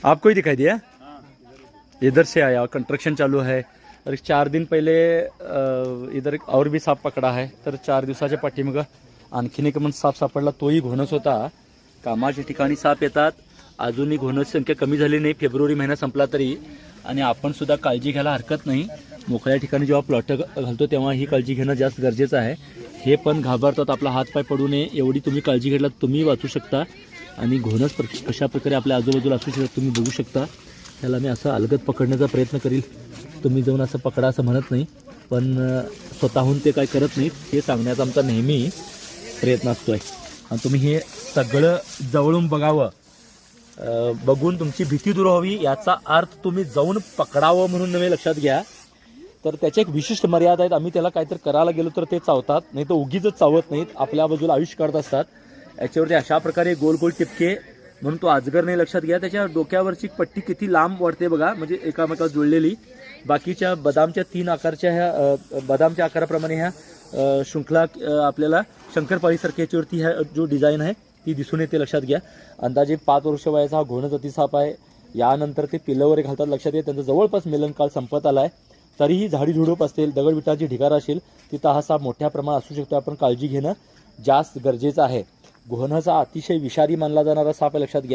आपको ही दिखाई दिया? इधर से आया, कंस्ट्रक्शन चालू है। और 4 दिन पहिले इधर एक और भी साप पकडा आहे। तर 4 दिवसाच्या पाठीमाग आणखीन एक पण साप सापडला, तोही घोणस होता। कामाच्या ठिकाणी साप येतात, अजूनही घोणस संख्या कमी झाली नाही, फेब्रुवारी महिना संपला तरी। आणि आपण सुद्धा काळजी घ्यायला हरकत नाही। मोकळ्या ठिकाणी जेव्हा प्लॉट घालतो तेव्हा ही काळजी घेणं जास्त गरजेचं आहे। हे पण घाबरतात, आपला हात पाय पडू नये एवढी तुम्ही काळजी घेतलात तुम्ही वाचू शकता। आणि घोणस कशा प्रकारे आपल्या आजूबाजूला असू शकतात तुम्ही बघू शकता। त्याला मी असं अलगद पकडण्याचा प्रयत्न करील, तुम्ही जाऊन असं पकडा असं म्हणत नाही, पण स्वतःहून ते काय करत नाहीत हे सांगण्याचा आमचा नेहमी प्रयत्न असतोय। आणि तुम्ही हे सगळं जवळून बघावं, बघून तुमची भीती दूर व्हावी याचा अर्थ तुम्ही जाऊन पकडावं म्हणून नव्हे, लक्षात घ्या। तर त्याची एक विशिष्ट मर्यादा आहेत, आम्ही त्याला काहीतरी करायला गेलो तर ते चावतात, नाही तर उगीच चावत नाहीत, आपल्या बाजूला आयुष्य काढत असतात। याच्यावरती अशा प्रकारे गोल गोल टिपके म्हणून तो अजगर नाही, लक्षात घ्या। त्याच्या डोक्यावरची पट्टी किती लांब वाढते बघा, म्हणजे एकामेकावर जुळलेली। बाकीच्या बदामच्या 3 आकारच्या ह्या बदामच्या आकाराप्रमाणे ह्या शृंखला आपल्याला शंकरपाळीसारख्या याच्यावरती ह्या जो डिझाईन आहे ती दिसून येते, लक्षात घ्या। अंदाजे 5 वर्ष वयाचा हा घोणस अतिसाप आहे। यानंतर ते पिल्लं वगैरे घालतात, लक्षात घ्या। त्यांचा जवळपास मिलनकाळ संपत आला आहे, तरीही झाडी झुडूप असतील, दगडविटाची ढिगारा असेल तिथं हा साप मोठ्या प्रमाणात असू शकतो। आपण काळजी घेणं जास्त गरजेचं आहे। घोणस हा अतिशय विषारी मानला जाणारा साप आहे, लक्षात घ्या।